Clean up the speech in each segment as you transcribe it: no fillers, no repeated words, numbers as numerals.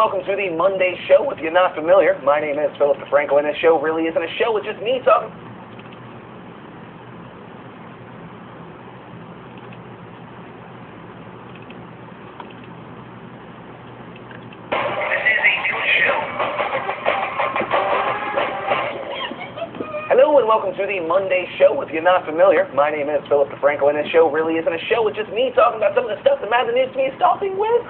welcome to the Monday show. If you're not familiar, my name is Philip DeFranco, and this show really isn't a show, it's just me talking. Hello and welcome to the Monday show. If you're not familiar, my name is Philip DeFranco, and this show really isn't a show, it's just me talking about some of the stuff that Madden needs to be stopping with.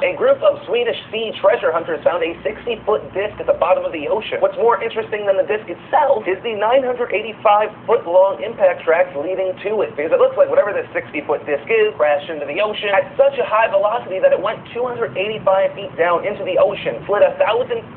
A group of Swedish sea treasure hunters found a 60-foot disc at the bottom of the ocean. What's more interesting than the disc itself is the 985-foot-long impact tracks leading to it, because it looks like whatever this 60-foot disc is crashed into the ocean at such a high velocity that it went 285 feet down into the ocean, slid 1,000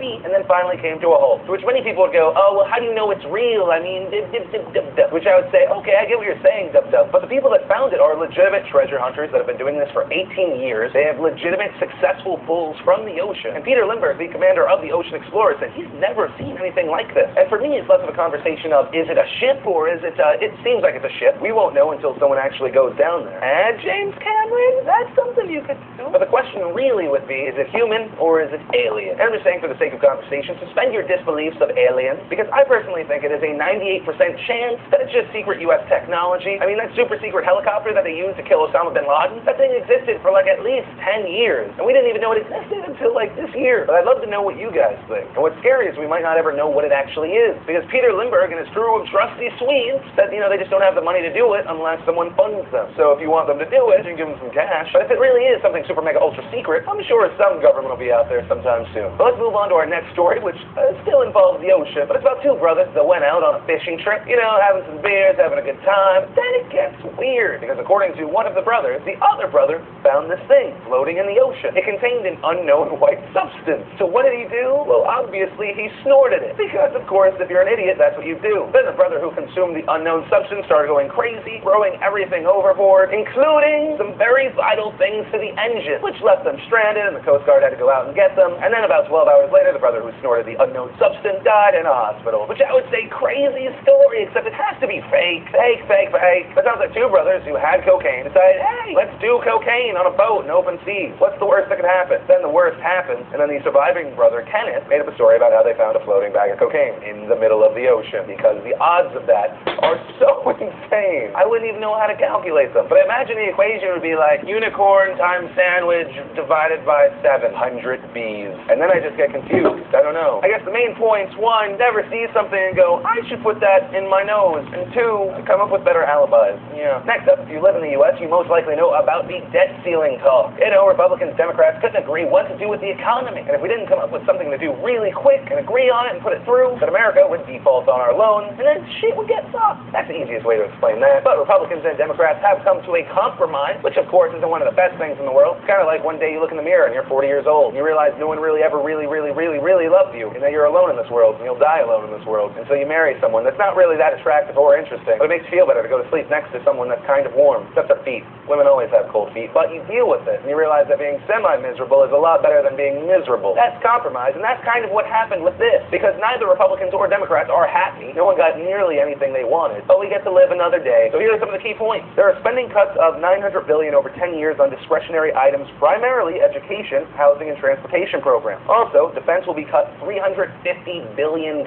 feet, and then finally came to a halt. To which many people would go, oh, well, how do you know it's real? I mean, which I would say, okay, I get what you're saying, dub-dub. But the people that found it are legitimate treasure hunters that have been doing this for 18 years. They have legitimate, successful pulls from the ocean. And Peter Lindbergh, the commander of the Ocean Explorer, said he's never seen anything like this. And for me, it's less of a conversation of, is it a ship or is it, it seems like it's a ship. We won't know until someone actually goes down there. And James Cameron, that's something you could do. But the question really would be, is it human or is it alien? And I'm just saying for the sake of conversation, suspend your disbeliefs of aliens, because I personally think it is a 98% chance that it's just secret U.S. technology. I mean, that super secret helicopter that they used to kill Osama bin Laden, that thing existed for like at least 10 years, and we didn't even know it existed until like this year. But I'd love to know what you guys think. And what's scary is we might not ever know what it actually is, because Peter Lindbergh and his crew of trusty Swedes said, you know, they just don't have the money to do it unless someone funds them. So if you want them to do it, you can give them some cash. But if it really is something super mega ultra secret, I'm sure some government will be out there sometime soon. But let's move on to our next story, which still involves the ocean, but it's about two brothers that went out on a fishing trip, you know, having some beers, having a good time. Then it gets weird, because according to one of the brothers, the other brother found this thing floating in the ocean. It contained an unknown white substance. So what did he do? Well, obviously he snorted it, because of course, if you're an idiot, that's what you do. Then the brother who consumed the unknown substance started going crazy, throwing everything overboard, including some very vital things to the engine, which left them stranded, and the Coast Guard had to go out and get them. And then about 12 hours later, the brother who snorted the unknown substance died in a hospital, which I would say crazy story, except it has to be fake. Fake. That sounds like two brothers who had cocaine decided, hey, let's do cocaine on a boat in open seas. What's the worst that could happen? Then the worst happened, and then the surviving brother, Kenneth, made up a story about how they found a floating bag of cocaine in the middle of the ocean, because the odds of that are so insane. I wouldn't even know how to calculate them. But imagine the equation would be like unicorn times sandwich divided by 700 bees. And then I just get confused. I don't know. I guess the main points, one, never see something and go, I should put that in my nose. And two, come up with better alibis. Yeah. Next up, if you live in the U.S., you most likely know about the debt ceiling talk. You know, Republicans, Democrats couldn't agree what to do with the economy. And if we didn't come up with something to do really quick and agree on it and put it through, then America would default on our loans, and then shit would get fucked. That's the easiest way to explain that. But Republicans and Democrats have come to a compromise, which of course isn't one of the best things in the world. It's kind of like one day you look in the mirror and you're 40 years old, and you realize no one really ever really loved you, and that you're alone in this world, and you'll die alone in this world. And so you marry someone that's not really that attractive or interesting, but it makes you feel better to go to sleep next to someone that's kind of warm, except their feet. Women always have cold feet, but you deal with it, and you realize that being semi-miserable is a lot better than being miserable. That's compromise, and that's kind of what happened with this, because neither Republicans or Democrats are happy. No one got nearly anything they wanted, but we get to live another day. So here are some of the key points. There are spending cuts of $900 billion over 10 years on discretionary items, primarily education, housing, and transportation programs. Also, defense will be cut $350 billion.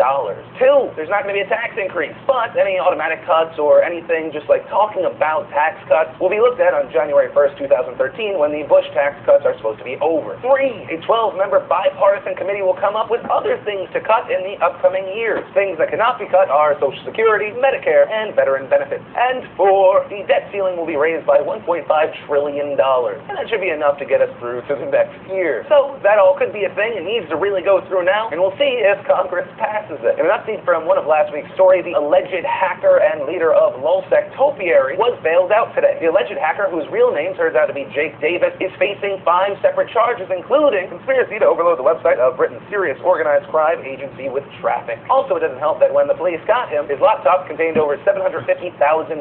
Two, there's not going to be a tax increase, but any automatic cuts or anything just like talking about tax cuts will be looked at on January 1st, 2013, when the Bush tax cuts are supposed to be over. Three, a 12-member bipartisan committee will come up with other things to cut in the upcoming years. Things that cannot be cut are Social Security, Medicare, and veteran benefits. And four, the debt ceiling will be raised by $1.5 trillion. And that should be enough to get us through to the next year. So that all could be a thing. It needs to really go through now, and we'll see if Congress passes it. In an update from one of last week's stories, the alleged hacker and leader of Lulzsec Topiary was bailed out today. The alleged hacker, whose real name turns out to be Jake Davis, is facing 5 separate charges, including conspiracy to overload the website of Britain's serious organized crime agency with traffic. Also, it doesn't help that when the police got him, his laptop contained over 750,000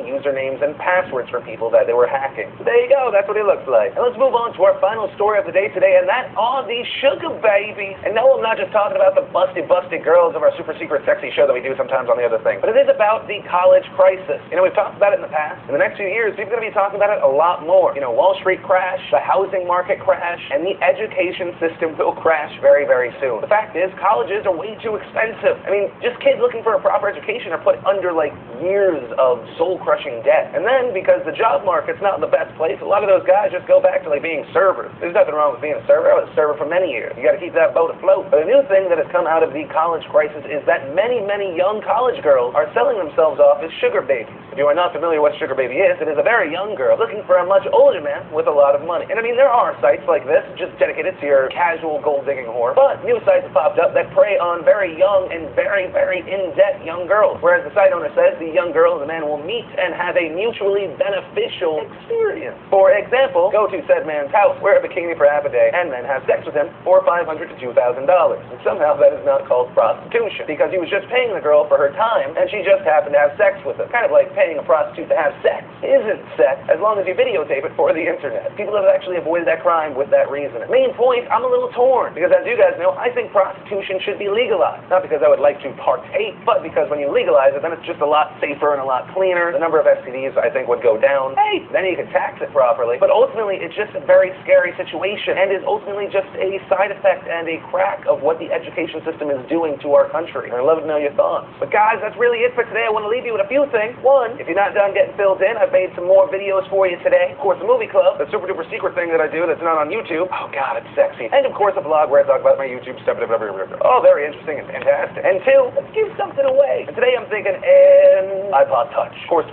usernames and passwords for people that they were hacking. So there you go. That's that's what he looks like. And let's move on to our final story of the day today, and that are these sugar babies. And no, I'm not just talking about the busted girls of our super secret sexy show that we do sometimes on the other thing, but it is about the college crisis. You know, we've talked about it in the past. In the next few years, people are going to be talking about it a lot more. You know, Wall Street crash, the housing market crash, and the education system will crash very, very soon. The fact is, colleges are way too expensive. I mean, just kids looking for a proper education are put under, like, years of soul-crushing debt. And then, because the job market's not in the best place, a lot of those guys just go back to, like, being servers. There's nothing wrong with being a server. I was a server for many years. You got to keep that boat afloat. But a new thing that has come out of the college crisis is that many young college girls are selling themselves off as sugar babies. If you are not familiar with what sugar baby is, it is a very young girl looking for a much older man with a lot of money. And I mean, there are sites like this just dedicated to your casual gold-digging whore, but new sites have popped up that prey on very young and very in-debt young girls. Whereas the site owner says the young girl and the man will meet and have a mutually beneficial experience. For example, go to said man's house, wear a bikini for half a day, and then have sex with him for $500 to $2,000. And somehow that is not called prostitution, because he was just paying the girl for her time, and she just happened to have sex with him. Kind of like paying a prostitute to have sex isn't sex, as long as you videotape it for the internet. People have actually avoided that crime with that reason. Main point, I'm a little torn, because as you guys know, I think prostitution should be legalized. Not because I would like to partake, but because when you legalize it, then it's just a lot safer and a lot cleaner. The number of STDs, I think, would go down. Hey, then you can tax it properly. But ultimately, it's just a very scary situation, and is ultimately just a side effect and a crack of what the education system is doing to our country. I'd love to know your thoughts. But guys, that's really it for today. I want to leave you with a few things. One, if you're not done getting filled in, I've made some more videos for you today. Of course, the movie club, the super duper secret thing that I do that's not on YouTube. Oh god, it's sexy. And of course, a blog where I talk about my YouTube stuff. Oh, very interesting and fantastic. And two, let's give something away. And today I'm thinking an iPod Touch. Of course,